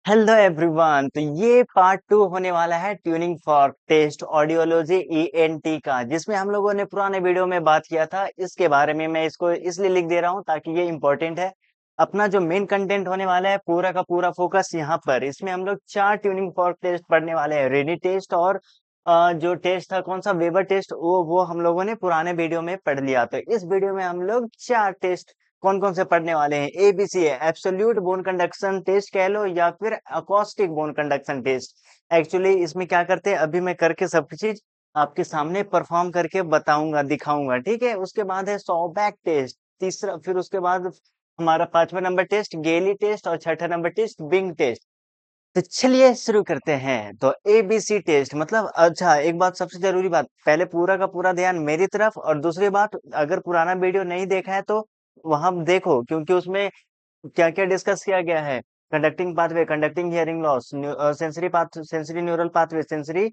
Hello everyone. तो ये part two होने वाला है tuning fork test audiology ENT का, जिसमें हम लोगों ने पुराने वीडियो में बात किया था इसके बारे में। मैं इसको इसलिए लिख दे रहा हूँ ताकि ये इम्पोर्टेंट है। अपना जो मेन कंटेंट होने वाला है पूरा का पूरा फोकस यहाँ पर। इसमें हम लोग चार ट्यूनिंग फॉर टेस्ट पढ़ने वाले हैं। रेडी टेस्ट और जो टेस्ट था कौन सा, वेबर टेस्ट, वो हम लोगों ने पुराने वीडियो में पढ़ लिया। तो इस वीडियो में हम लोग चार टेस्ट कौन कौन से पढ़ने वाले हैं। एबीसी है, एब्सोल्यूट बोन कंडक्शन टेस्ट कह लो या फिर acoustic bone conduction test. Actually इसमें क्या करते हैं, अभी मैं करके सब चीज आपके सामने परफॉर्म करके बताऊंगा, दिखाऊंगा, ठीक है। उसके बाद है सॉबैक टेस्ट तीसरा, फिर उसके बाद हमारा पांचवा नंबर टेस्ट गेली टेस्ट और छठा नंबर टेस्ट बिंग टेस्ट। तो चलिए शुरू करते हैं। तो एबीसी टेस्ट मतलब, अच्छा एक बात, सबसे जरूरी बात, पहले पूरा का पूरा ध्यान मेरी तरफ, और दूसरी बात, अगर पुराना वीडियो नहीं देखा है तो वहां देखो, क्योंकि उसमें क्या क्या डिस्कस किया गया है। Conducting pathway, conducting hearing loss, sensory neural pathway, sensory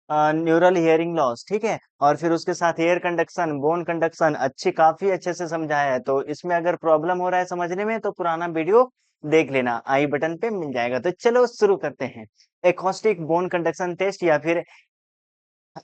neural hearing loss, ठीक है। और फिर उसके साथ एयर कंडक्शन, बोन कंडक्शन, काफी अच्छे से समझाया है। तो इसमें अगर प्रॉब्लम हो रहा है समझने में तो पुराना वीडियो देख लेना, आई बटन पे मिल जाएगा। तो चलो शुरू करते हैं। एकॉस्टिक बोन कंडक्शन टेस्ट या फिर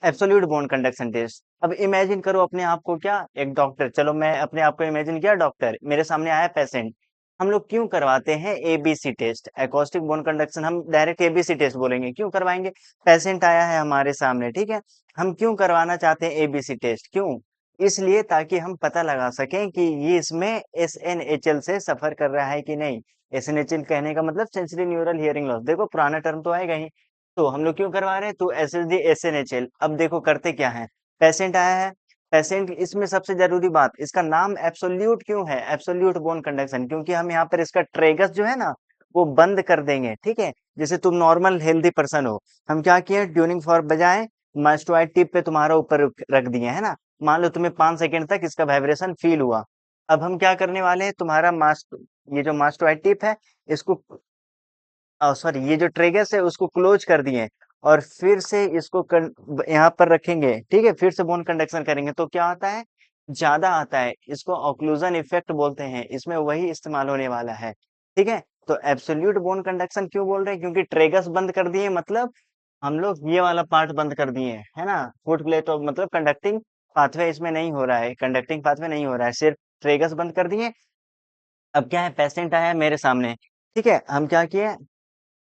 एब्सोल्यूट बोन कंडक्शन टेस्ट। अब इमेजिन करो अपने आप को क्या, एक डॉक्टर, चलो मैं अपने आप को इमेजिन किया डॉक्टर, मेरे सामने आया पेशेंट। हम लोग क्यों करवाते हैं ABC test, acoustic bone conduction, हम डायरेक्ट एबीसी टेस्ट बोलेंगे, क्यों करवाएंगे। पेशेंट आया है हमारे सामने, ठीक है। हम क्यों करवाना चाहते हैं एबीसी टेस्ट, क्यों? इसलिए ताकि हम पता लगा सकें कि ये इसमें एसएनएचएल से सफर कर रहा है कि नहीं। एसएनएचएल कहने का मतलब सेंसरी न्यूरल हियरिंग लॉस, देखो पुराना टर्म तो आएगा ही। तो हम लोग क्यों करवा रहे हैं, तो एसएसडी एसएनएचएल। अब देखो करते क्या है, पेशेंट आया है, पेशेंट, इसमें सबसे जरूरी बात, इसका नाम एब्सोल्यूट क्यों है, एब्सोल्यूट बोन कंडक्शन, क्योंकि हम यहाँ पर इसका ट्रेगस जो है ना वो बंद कर देंगे, ठीक है। जैसे तुम नॉर्मल हेल्दी पर्सन हो, हम क्या किए, ट्यूनिंग फॉर बजाय मास्टोइड टिप पे तुम्हारा ऊपर रख दिए है ना। मान लो तुम्हें 5 सेकंड तक इसका वाइब्रेशन फील हुआ। अब हम क्या करने वाले हैं, तुम्हारा मास्ट, ये जो मास्टोइड टिप है इसको, सॉरी, ये जो ट्रेगर्स है उसको क्लोज कर दिए, और फिर से इसको यहाँ पर रखेंगे, ठीक है। फिर से बोन कंडक्शन करेंगे तो क्या आता है, ज्यादा आता है। इसको ऑक्लूजन इफेक्ट बोलते हैं, इसमें वही इस्तेमाल होने वाला है, ठीक है। तो एब्सोल्यूट बोन कंडक्शन क्यों बोल रहे हैं, क्योंकि ट्रेगर्स बंद कर दिए, मतलब हम लोग ये वाला पार्ट बंद कर दिए है ना। फुट प्लेट ऑफ मतलब कंडक्टिंग पाथवे इसमें नहीं हो रहा है, कंडक्टिंग पाथवे नहीं हो रहा है, सिर्फ ट्रेगर्स बंद कर दिए। अब क्या है, पेशेंट आया है मेरे सामने, ठीक है। हम क्या किए,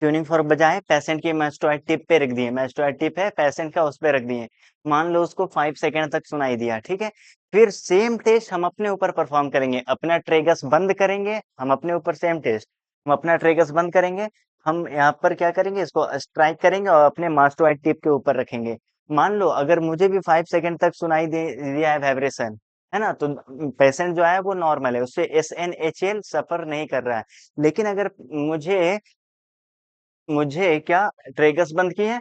ट्यूनिंग फॉर्क बजाय पेशेंट की मास्टोइड टिप पे रख दिए, मास्टोइड टिप है पेशेंट का, उस पे रख दिए। मान लो उसको 5 सेकंड तक सुनाई दिया, ठीक है। फिर सेम टेस्ट हम अपने ऊपर परफॉर्म करेंगे, अपना ट्रेगस बंद करेंगे, हम अपने ऊपर सेम टेस्ट, हम अपना ट्रेगस बंद करेंगे। हम यहाँ पर क्या करेंगे, इसको स्ट्राइक करेंगे और अपने मास्टोइड टिप के ऊपर रखेंगे। मान लो अगर मुझे भी 5 सेकंड तक सुनाई दे दिया है वाइब्रेशन, है ना, तो पेशेंट जो है वो नॉर्मल है, उससे एसएनएचएल सफर नहीं कर रहा है। लेकिन अगर मुझे मुझे क्या, ट्रेगर्स बंद किए,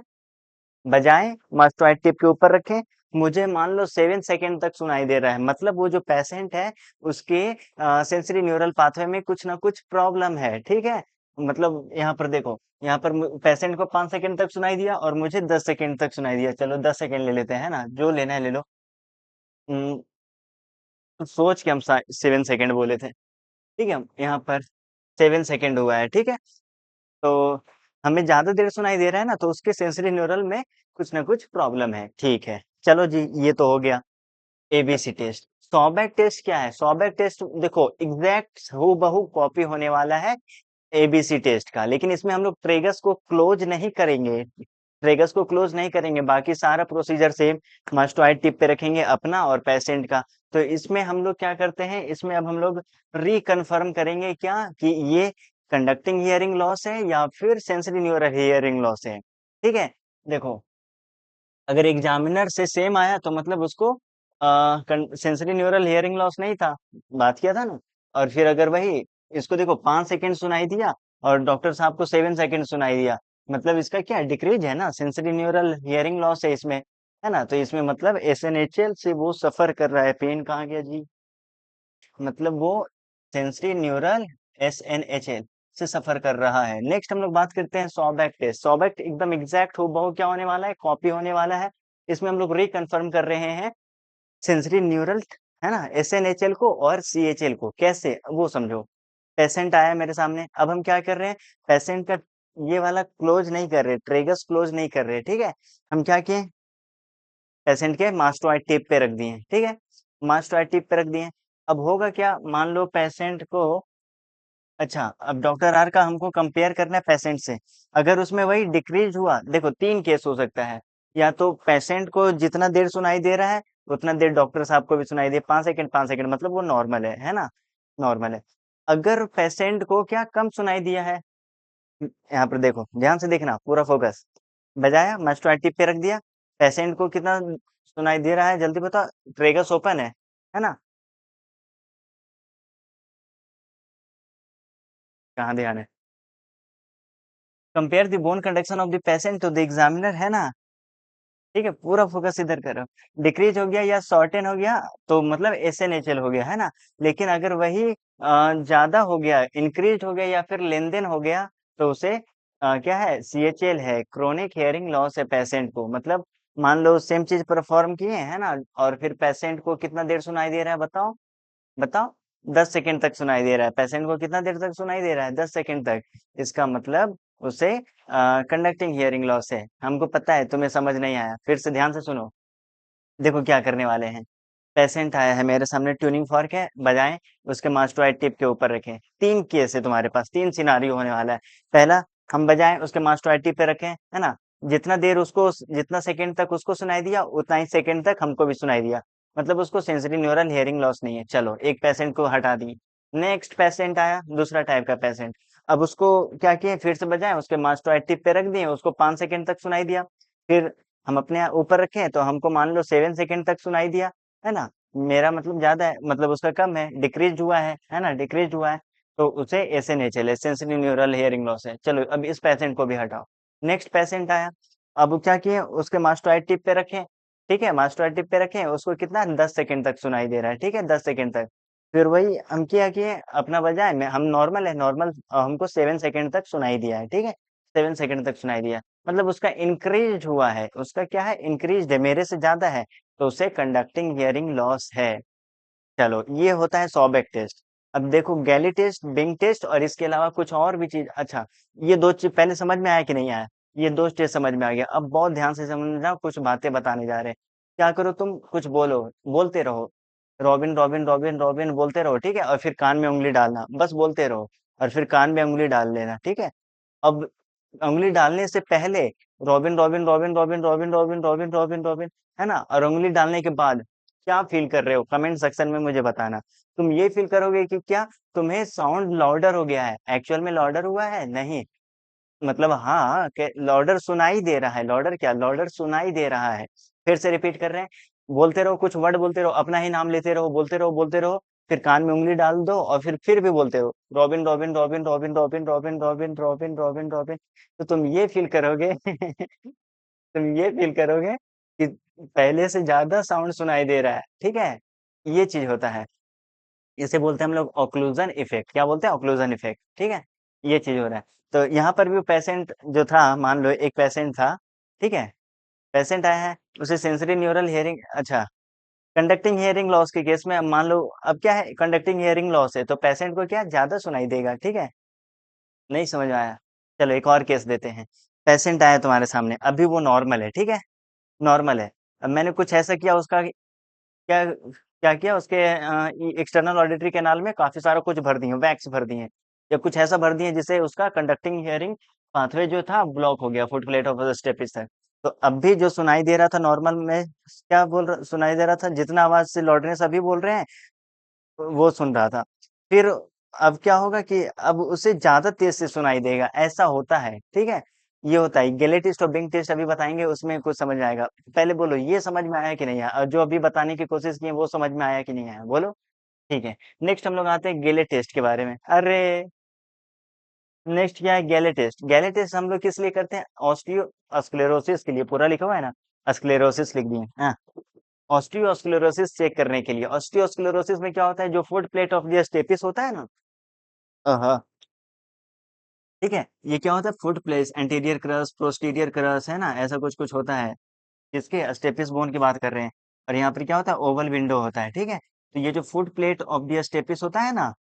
बजाय मास्टोइड टिप के ऊपर रखें, मुझे मान लो 7 सेकंड तक सुनाई दे रहा है, मतलब वो जो पेशेंट है उसके सेंसरी न्यूरल पाथवे में कुछ ना कुछ प्रॉब्लम है, ठीक है। मतलब यहाँ पर देखो, यहाँ पर पेशेंट को 5 सेकंड तक सुनाई दिया और मुझे 10 सेकंड तक सुनाई दिया, चलो 10 सेकंड ले लेते हैं ना, जो लेना है ले लो। हम्म, सोच के हम 7 सेकंड बोले थे, ठीक है। यहाँ पर 7 सेकंड हुआ है, ठीक है। तो हमें ज्यादा देर सुनाई दे रहा है ना, तो उसके सेंसरी न्यूरल में कुछ ना कुछ प्रॉब्लम है, ठीक है। चलो जी, ये तो हो गया एबीसी टेस्ट। सॉबैक टेस्ट क्या है, सॉबैक टेस्ट देखो एग्जैक्ट हूबहू कॉपी होने वाला है एबीसी टेस्ट का, लेकिन इसमें हम लोग ट्रेगस को क्लोज नहीं करेंगे, ट्रेगस को क्लोज नहीं करेंगे, बाकी सारा प्रोसीजर सेम, मास्टोइड टिप पे रखेंगे अपना और पेशेंट का। तो इसमें हम लोग क्या करते हैं, इसमें अब हम लोग रिकन्फर्म करेंगे क्या, कि ये कंडक्टिंग हियरिंग लॉस है या फिर सेंसरी न्यूरल हियरिंग लॉस है, ठीक है। देखो, अगर एग्जामिनर से सेम आया तो मतलब उसको सेंसरी न्यूरल हियरिंग लॉस नहीं था, बात किया था ना। और फिर अगर वही, इसको देखो 5 सेकंड सुनाई दिया और डॉक्टर साहब को 7 सेकंड सुनाई दिया, मतलब इसका क्या डिक्रीज है ना, सेंसरी न्यूरल हियरिंग लॉस है इसमें, है ना। तो इसमें मतलब एसएनएचएल से वो सफर कर रहा है, पेन कहाँ गया जी, मतलब वो सेंसरी न्यूरल एसएनएचएल से सफर कर रहा है। नेक्स्ट हम लोग बात करते हैं सॉबैक टेस्ट। सॉबैक एकदम एग्जैक्ट हो बहु क्या होने वाला है, कॉपी होने वाला है। इसमें हम लोग रिकन्फर्म कर रहे हैं सेंसरी न्यूरल, है ना, एसएनएचएल को और सीएचएल को, कैसे वो समझो। पेशेंट आया मेरे सामने, अब हम क्या कर रहे हैं, पेशेंट का ये वाला क्लोज नहीं कर रहे, ट्रेगस क्लोज नहीं कर रहे, ठीक है। हम क्या किए, पेशेंट के मास्टोइड टिप पे रख दिए, ठीक है। मास्टोइड टिप पे रख दिए। अब होगा क्या, मान लो पेशेंट को, अच्छा अब डॉक्टर आर का हमको कंपेयर करना है पेशेंट से। अगर उसमें वही डिक्रीज हुआ, देखो तीन केस हो सकता है। या तो पेशेंट को जितना देर सुनाई दे रहा है उतना देर डॉक्टर साहब को भी सुनाई दे, 5 सेकंड 5 सेकंड, मतलब वो नॉर्मल है ना, नॉर्मल है। अगर पेशेंट को क्या कम सुनाई दिया है, यहाँ पर देखो ध्यान से देखना, पूरा फोकस, बजाया मास्टोइड टिप पे रख दिया। पेशेंट को कितना सुनाई दे रहा है जल्दी बता, ट्रेगस ओपन है ना। कहाँ ध्यान है, compare the bone conduction of the patient to the examiner, है ना। ठीक है, पूरा फोकस इधर करो। डिक्रीज हो गया या शॉर्टेन हो गया तो मतलब एसएनएचएल हो गया, है ना। लेकिन अगर वही ज्यादा हो गया, इंक्रीज हो गया या फिर लेन देन हो गया, तो उसे क्या है, सीएचएल है, क्रोनिक हियरिंग लॉस है पेशेंट को। मतलब मान लो सेम चीज परफॉर्म किए है ना, और फिर पेशेंट को कितना देर सुनाई दे रहा है, बताओ बताओ। 10 सेकंड तक सुनाई दे रहा है, पेशेंट को कितना देर तक सुनाई दे रहा है, 10 सेकंड तक। इसका मतलब उसे कंडक्टिंग हियरिंग लॉस है। हमको पता है तुम्हें समझ नहीं आया, फिर से ध्यान से सुनो। देखो क्या करने वाले हैं, पेशेंट आया है मेरे सामने, ट्यूनिंग फॉर्क है, बजाएं, उसके मास्टोइड टिप के ऊपर रखें। तीन केस है तुम्हारे पास, तीन सिनारियो होने वाला है। पहला, हम बजाएं, उसके मास्टोइड टिप पे रखें, है ना। जितना देर उसको, जितना सेकंड तक उसको सुनाई दिया उतना ही सेकंड तक हमको भी सुनाई दिया, मतलब उसको सेंसरी न्यूरल हियरिंग लॉस नहीं है। चलो एक पेशेंट को हटा दी। नेक्स्ट पेशेंट आया, दूसरा टाइप का पेशेंट। अब उसको क्या किए, फिर से बजाएं, उसके मास्टोइड टिप पे रख दिए, उसको 5 सेकंड तक सुनाई दिया। फिर हम अपने ऊपर रखें तो हमको मान लो 7 सेकंड तक सुनाई दिया, है ना। मेरा मतलब ज्यादा है, मतलब उसका कम है, डिक्रीज हुआ है ना, डिक्रीज हुआ है। तो उसे एसएनएचएल है, सेंसरी न्यूरल हियरिंग लॉस है। चलो अब इस पेशेंट को भी हटाओ। नेक्स्ट पेशेंट आया, अब वो क्या किए, उसके मास्टोइड टिप पे रखें, ठीक है, मास्टोइड टिप पे रखें, उसको कितना 10 सेकंड तक सुनाई दे रहा है, ठीक है, 10 सेकंड तक। फिर वही हम क्या किए, अपना बजाय में, हम नॉर्मल है, नॉर्मल हमको 7 सेकंड तक सुनाई दिया है, ठीक है, 7 सेकंड तक सुनाई दिया। मतलब उसका इंक्रीज हुआ है, उसका क्या है, इंक्रीज है, मेरे से ज्यादा है, तो उसे कंडक्टिंग हियरिंग लॉस है। चलो ये होता है सॉबेक टेस्ट। अब देखो गैली टेस्ट, बिंग टेस्ट, और इसके अलावा कुछ और भी चीज। अच्छा, ये दो चीज पहले समझ में आया कि नहीं आया, ये दो टेस्ट समझ में आ गया। अब बहुत ध्यान से समझना, कुछ बातें बताने जा रहे हैं। क्या करो तुम, कुछ बोलो, बोलते रहो, रॉबिन रॉबिन रॉबिन रॉबिन बोलते रहो, ठीक है, और फिर कान में उंगली डालना, बस बोलते रहो, और फिर कान में उंगली डाल लेना, ठीक है। अब उंगली डालने से पहले robin robin robin robin robin robin robin robin robin, है ना, और उंगली डालने के बाद क्या फील कर रहे हो, कमेंट सेक्शन में मुझे बताना। तुम ये फील करोगे कि क्या तुम्हें साउंड लाउडर हो गया है, एक्चुअल में लाउडर हुआ है नहीं, मतलब हाँ के लाउडर सुनाई दे रहा है, लाउडर क्या, लाउडर सुनाई दे रहा है। फिर से रिपीट कर रहे हैं, बोलते रहो, कुछ वर्ड बोलते रहो, अपना ही नाम लेते रहो, बोलते रहो बोलते रहो, फिर कान में उंगली डाल दो, और फिर भी बोलते रहो, robin robin robin robin robin robin robin robin robin robin. तो तुम ये फील करोगे तुम ये फील करोगे कि पहले से ज्यादा साउंड सुनाई दे रहा है, ठीक है। ये चीज होता है, इसे बोलते हैं हम लोग ऑक्लूजन इफेक्ट। क्या बोलते हैं, ऑक्लूजन इफेक्ट, ठीक है। ये चीज हो रहा है। तो यहाँ पर भी पेशेंट जो था, मान लो एक पेशेंट था, ठीक है, पेशेंट आया है, उसे सेंसरी न्यूरल हियरिंग, अच्छा, कंडक्टिंग हियरिंग लॉस के केस में, अब मान लो, अब क्या है, कंडक्टिंग हियरिंग लॉस है तो पेशेंट को क्या ज्यादा सुनाई देगा, ठीक है। नहीं समझ में आया, चलो एक और केस देते हैं। पेशेंट आया तुम्हारे सामने, अभी वो नॉर्मल है, ठीक है, नॉर्मल है। अब मैंने कुछ ऐसा किया उसका, क्या क्या किया, उसके एक्सटर्नल ऑडिटरी कैनाल में काफी सारा कुछ भर दिए, वैक्स भर दिए, या कुछ ऐसा भर दिए जिससे उसका कंडक्टिंग हियरिंग पाथवे जो था ब्लॉक हो गया, foot plate of the stapes तक। तो अब भी जो सुनाई दे रहा था नॉर्मल में, क्या सुनाई दे रहा था, जितना आवाज से लॉर्डनेस अभी बोल रहे हैं वो सुन रहा था। फिर अब क्या होगा कि अब उसे ज्यादा तेज से सुनाई देगा, ऐसा होता है, ठीक है। ये होता है, गेले टेस्ट और बिंग टेस्ट अभी बताएंगे, उसमें कुछ समझ में आएगा। पहले बोलो ये समझ में आया कि नहीं आया, और जो अभी बताने की कोशिश की है वो समझ में आया कि नहीं आया, बोलो। ठीक है, नेक्स्ट हम लोग आते हैं गेले टेस्ट के बारे में। अरे नेक्स्ट क्या है, गैले टेस्ट। गैले टेस्ट हम लोग किस लिए करते हैं, ऑस्टियो स्क्लेरोसिस के लिए, पूरा लिखा हुआ है ना, स्क्लेरोसिस लिख दिए, हाँ। ऑस्टियोस्क्लेरोसिस चेक करने के लिए, ऑस्टियोस्क्लेरोसिस में क्या होता है, जो foot plate of the stapes होता है ना, हाँ, ठीक है, ये क्या होता है, foot place, anterior cross, posterior cross, है ना, ऐसा कुछ कुछ होता है। किसके, स्टेपिस बोन की बात कर रहे हैं। और यहाँ पर क्या होता है, ओवल विंडो होता है, ठीक है। तो ये जो foot plate of the stapes होता है ना,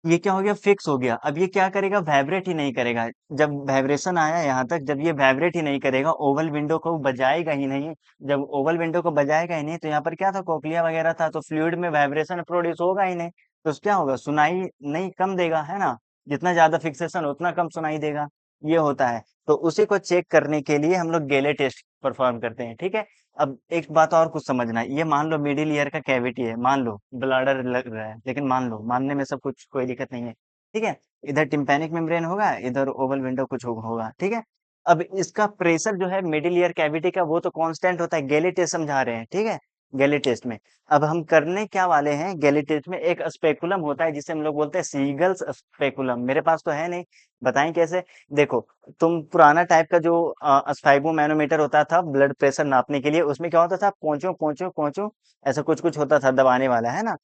ये क्या हो गया, फिक्स हो गया। अब ये क्या करेगा, वाइब्रेट ही नहीं करेगा। जब वाइब्रेशन आया यहाँ तक, जब ये वाइब्रेट ही नहीं करेगा, ओवल विंडो को बजाएगा ही नहीं। जब ओवल विंडो को बजाएगा ही नहीं, तो यहाँ पर क्या था, कोक्लिया वगैरह था, तो फ्लूइड में वाइब्रेशन प्रोड्यूस होगा ही नहीं। तो क्या होगा, सुनाई नहीं, कम देगा, है ना। जितना ज्यादा फिक्सेशन उतना कम सुनाई देगा। ये होता है। तो उसी को चेक करने के लिए हम लोग गेले टेस्ट परफॉर्म करते हैं, ठीक है। अब एक बात और कुछ समझना है, ये मान लो मिडिल ईयर का कैविटी है, मान लो ब्लडर लग रहा है, लेकिन मान लो, मानने में सब कुछ कोई दिक्कत नहीं है, ठीक है। इधर टिम्पैनिक मेम्ब्रेन होगा, इधर ओवल विंडो कुछ होगा, ठीक है। अब इसका प्रेशर जो है मिडिल ईयर कैविटी का, वो तो कांस्टेंट होता है, गैली टेस्ट समझा रहे हैं, ठीक है। गैली टेस्ट में अब हम करने क्या वाले हैं, गैली टेस्ट में एक स्पेकुलम होता है जिसे हम लोग बोलते हैं सीगल्स स्पेकुलम। मेरे पास तो है नहीं, बताएं कैसे। देखो, तुम पुराना टाइप का जो स्फाइगो मैनोमीटर होता था ब्लड प्रेशर नापने के लिए, उसमें क्या होता था, पोंचो पोंचो पोंचो, ऐसा कुछ कुछ होता था दबाने वाला, है ना।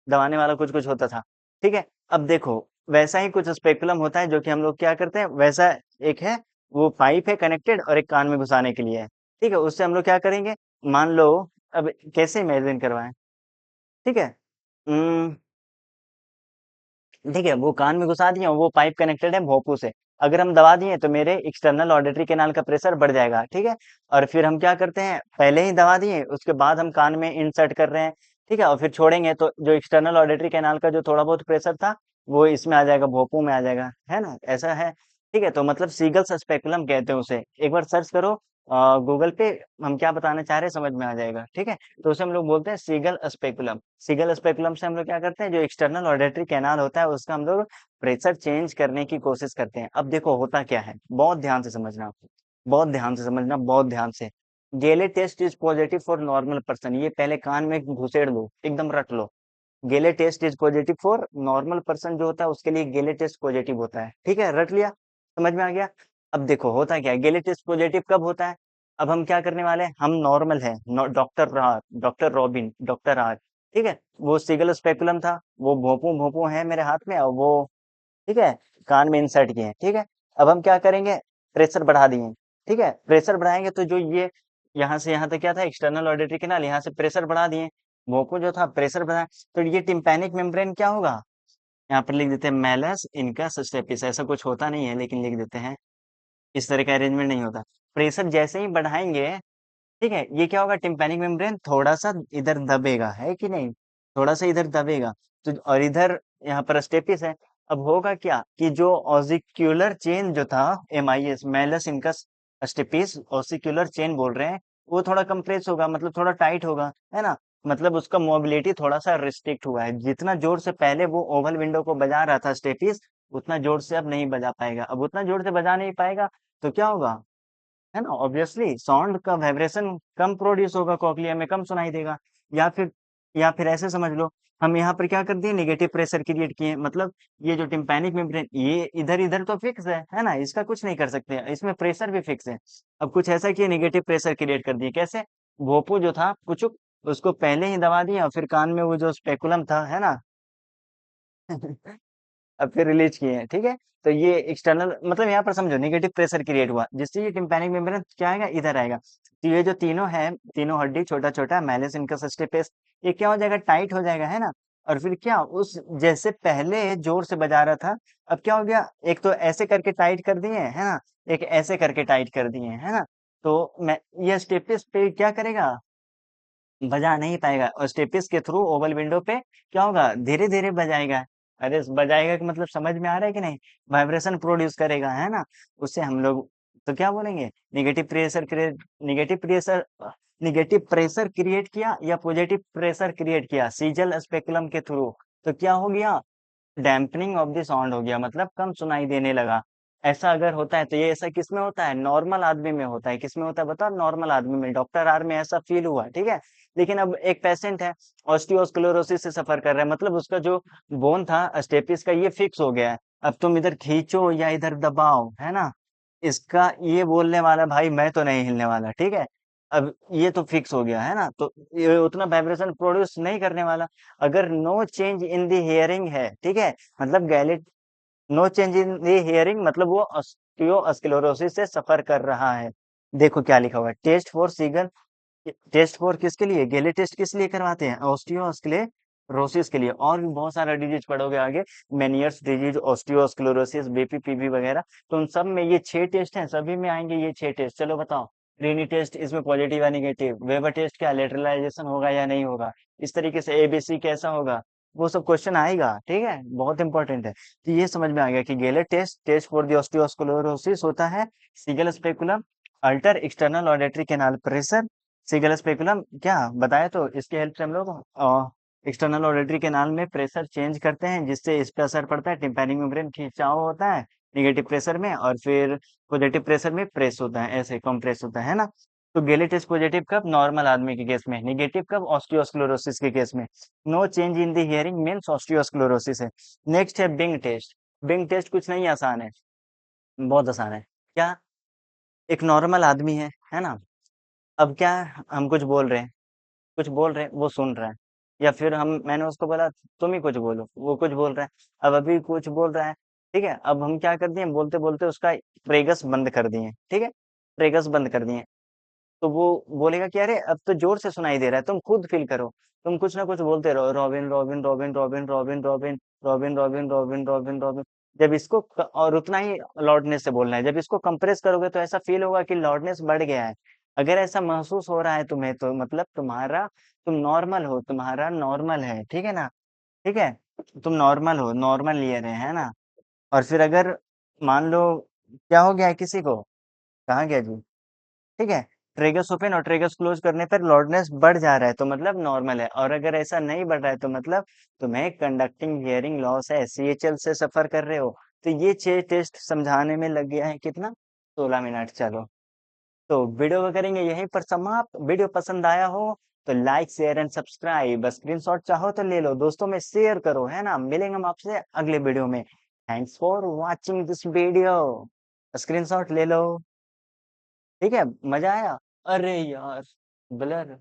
दबाने वाला कुछ कुछ होता था, ठीक है। अब देखो, वैसा ही कुछ स्पेकुलम होता है जो कि हम लोग क्या करते हैं, वैसा एक है, वो पाइप है कनेक्टेड, और एक कान में घुसाने के लिए है, ठीक है। उससे हम लोग क्या करेंगे, मान लो, अब कैसे इमेजिन करवाएं, ठीक है। ठीक है, वो कान में घुसा दिए और वो पाइप कनेक्टेड है भोंपू से। अगर हम दबा दिए तो मेरे एक्सटर्नल ऑडिटरी कैनाल का प्रेशर बढ़ जाएगा, ठीक है। और फिर हम क्या करते हैं, पहले ही दबा दिए, उसके बाद हम कान में इंसर्ट कर रहे हैं, ठीक है। और फिर छोड़ेंगे तो जो एक्सटर्नल ऑडिटरी कैनाल का जो थोड़ा बहुत प्रेशर था, वो इसमें आ जाएगा, भोंपू में आ जाएगा, है ना, ऐसा है। ठीक है, तो मतलब सीगल्स स्पेकुलम कहते हैं उसे, एक बार सर्च करो गूगल पे, हम क्या बताना चाह रहे हैं समझ में आ जाएगा, ठीक है। तो उसे हम लोग बोलते हैं सीगल स्पेकुलम। सिगल स्पेकुलम से हम लोग क्या करते हैं, जो एक्सटर्नल ऑडिटरी कैनाल होता है उसका हम लोग प्रेशर चेंज करने की कोशिश करते हैं। अब देखो होता क्या है, बहुत ध्यान से समझना, बहुत ध्यान से समझना, बहुत ध्यान से। Gelle test is positive for normal person, ये पहले कान में घुसेड़ लो, एकदम रट लो। Gelle test is positive for normal person जो होता है उसके लिए गेले टेस्ट पॉजिटिव होता है, ठीक है, रट लिया, समझ में आ गया। अब देखो होता क्या है, गेले टेस्ट पॉजिटिव कब होता है। अब हम क्या करने वाले हैं, हम नॉर्मल है, डॉक्टर राज, डॉक्टर रॉबिन, डॉक्टर राज, ठीक है। वो सिगल स्पेकुलम था, वो भोंपू भोंपू है मेरे हाथ में, और वो, ठीक है, कान में इंसर्ट किए हैं, ठीक है। अब हम क्या करेंगे, प्रेशर बढ़ा दिए, ठीक है। प्रेशर बढ़ाएंगे तो जो ये यहाँ से यहाँ तक क्या था, एक्सटर्नल ऑडिटरी कैनाल, यहाँ से प्रेशर बढ़ा दिए, भोंपू जो था प्रेशर बढ़ा, तो ये टिम्पैनिक मेम्ब्रेन क्या होगा, यहाँ पर लिख देते हैं मैलस इनकस स्टेपिस, ऐसा कुछ होता नहीं है लेकिन लिख देते हैं, इस तरह का अरेंजमेंट नहीं होता। प्रेशर जैसे ही बढ़ाएंगे, ठीक है, ये क्या होगा, टिम्पैनिक मेम्ब्रेन थोड़ा सा इधर दबेगा, है कि नहीं, थोड़ा सा इधर दबेगा। तो और इधर यहाँ पर स्टेपिस है। अब होगा क्या कि जो ऑसिक्यूलर चेन जो था, MIS malleus incus stapes ossicular chain बोल रहे हैं, वो थोड़ा कंप्रेस होगा, मतलब थोड़ा टाइट होगा, है ना। मतलब उसका मोबिलिटी थोड़ा सा रिस्ट्रिक्ट हुआ है। जितना जोर से पहले वो ओवल विंडो को बजा रहा था स्टेपिस, उतना जोर से अब नहीं बजा पाएगा। अब उतना जोर से बजा नहीं पाएगा, तो क्या होगा, है ना, ऑब्वियसली साउंड का वाइब्रेशन कम प्रोड्यूस होगा, कॉक्लिया में कम सुनाई देगा। या फिर या फिर ऐसे समझ लो, हम यहाँ पर क्या कर दिए, नेगेटिव प्रेशर क्रिएट किए, मतलब ये जो टिम्पैनिक मेम्ब्रेन, ये इधर इधर तो फिक्स है ना, इसका कुछ नहीं कर सकते, इसमें प्रेशर भी फिक्स है। अब कुछ ऐसा किए, नेगेटिव प्रेशर क्रिएट कर दिए, कैसे, भोपू जो था पुचुक, उसको पहले ही दबा दिया, और फिर कान में वो जो स्पेकुलम था, है ना, अब फिर रिलीज किए हैं, ठीक है। तो ये एक्सटर्नल, मतलब यहाँ पर समझो नेगेटिव प्रेशर क्रिएट हुआ, जिससे ये टिम्पैनिक मेम्ब्रेन क्या आएगा, इधर आएगा। तो ये जो तीनों है, तीनों हड्डी, छोटा छोटा मैलिस इनकस स्टेपिस, ये क्या हो जाएगा, टाइट हो जाएगा, है ना। और फिर क्या, उस जैसे पहले जोर से बजा रहा था, अब क्या हो गया, एक तो ऐसे करके टाइट कर दिए, है ना, एक ऐसे करके टाइट कर दिए, है ना। तो मैं, ये स्टेपिस पे क्या करेगा, बजा नहीं पाएगा, और स्टेपिस के थ्रू ओवल विंडो पे क्या होगा, धीरे धीरे बजाएगा। अरे बजाएगा कि मतलब समझ में आ रहा है कि नहीं, वाइब्रेशन प्रोड्यूस करेगा, है ना। उससे हम लोग तो क्या बोलेंगे, negative pressure create, negative pressure, negative pressure create किया या पॉजिटिव प्रेशर क्रिएट किया सीजल स्पेकुलम के थ्रू, तो क्या हो गया, डैम्पनिंग ऑफ द साउंड हो गया, मतलब कम सुनाई देने लगा। ऐसा अगर होता है तो ये ऐसा किसमें होता है, नॉर्मल आदमी में होता है, किसमें होता है बताओ, नॉर्मल आदमी में, डॉक्टर आर में ऐसा फील हुआ, ठीक है। लेकिन अब एक पेशेंट है, ऑस्टियोस्क्लेरोसिस से सफर कर रहा है, मतलब उसका जो बोन था स्टेपिस का, ये फिक्स हो गया है। अब तुम इधर खींचो या इधर दबाओ, है ना, इसका ये बोलने वाला भाई मैं तो नहीं हिलने वाला, ठीक है। अब ये तो फिक्स हो गया, है ना, तो ये उतना वाइब्रेशन प्रोड्यूस नहीं करने वाला। अगर no change in the hearing है, ठीक है, मतलब गैलेट, no change in the hearing मतलब वो ऑस्टियोस्क्लेरोसिस से सफर कर रहा है। देखो क्या लिखा हुआ है, test for Siegle, test for किसके लिए, गेले टेस्ट किस लिए करवाते हैं, ऑस्टियो रोसिस के लिए और भी बहुत सारा डिजीज पढ़ोगे आगे, मेनियर्स डिजीज, ऑस्टियोस्क्लेरोसिस, बीपीपीवी वगैरह। तो उन सब में ये 6 टेस्ट हैं, सभी में आएंगे ये 6 टेस्ट। चलो बताओ, रीनी टेस्ट इसमें पॉजिटिव या निगेटिव, वेबर टेस्ट क्या लेटरलाइजेशन होगा या नहीं होगा, इस तरीके से एबीसी कैसा होगा, वो सब क्वेश्चन आएगा, ठीक है, बहुत इंपॉर्टेंट है। तो ये समझ में आ गया कि गेलेट test, test for the osteosclerosis होता है, Siegle speculum, alter external auditory canal pressure. Siegle speculum क्या बताया, तो इसके हेल्प से हम लोग एक्सटर्नल ऑडिटरी कैनाल में प्रेशर चेंज करते हैं, जिससे इस पे असर पड़ता है, टिम्पैनिक मेम्ब्रेन खिंचाव होता है निगेटिव प्रेशर में, और फिर पॉजिटिव प्रेशर में प्रेस होता है, ऐसे कंप्रेस होता है ना। तो गेली टेस्ट पॉजिटिव कब, नॉर्मल आदमी के केस में, निगेटिव कब, ऑस्टियोस्क्लेरोसिस के केस में। No change in the hearing means osteosclerosis है। नेक्स्ट है बिंग टेस्ट। बिंग टेस्ट कुछ नहीं, आसान है, बहुत आसान है। क्या, एक नॉर्मल आदमी है ना, अब क्या है, हम कुछ बोल रहे हैं, कुछ बोल रहे हैं, वो सुन रहा है, या फिर हम, मैंने उसको बोला तुम ही कुछ बोलो, वो कुछ बोल रहा है, अब अभी कुछ बोल रहा है, ठीक है, अब हम क्या कर दिए, बोलते बोलते उसका ट्रेगस बंद कर दिए, ठीक है, ट्रेगस बंद कर दिए। तो वो बोलेगा कि अरे अब तो जोर से सुनाई दे रहा है, तुम खुद फील करो, तुम कुछ ना कुछ बोलते रहो, robin robin robin robin robin robin robin robin robin robin robin. जब इसको और उतना ही लाउडनेस से बोलना है, जब इसको कंप्रेस करोगे तो ऐसा फील होगा कि लाउडनेस बढ़ गया है। अगर ऐसा महसूस हो रहा है तुम्हें, तो मतलब तुम्हारा, तुम नॉर्मल हो, तुम्हारा नॉर्मल है, ठीक है ना, ठीक है, तुम नॉर्मल हो, नॉर्मल ले रहे हैं ना। और फिर अगर मान लो क्या हो गया है किसी को, कहाँ गया जी, ठीक है, ट्रेगस ओपन और ट्रेगस क्लोज करने पर लॉर्डनेस बढ़ जा रहा है, तो मतलब नॉर्मल है, और अगर ऐसा नहीं बढ़ रहा है तो मतलब तुम्हें कंडक्टिंग हियरिंग लॉस है, सीएचएल से सफर कर रहे हो। तो ये 6 टेस्ट समझाने में लग गया है कितना, 16 मिनट। चलो, तो वीडियो को करेंगे यहीं पर समाप्त। वीडियो पसंद आया हो तो like share and subscribe, screenshot चाहो तो ले लो, दोस्तों में शेयर करो, है ना। मिलेंगे हम आपसे अगले वीडियो में। Thanks for watching this video. Screenshot ले लो, ठीक है, मजा आया। अरे यार, ब्लर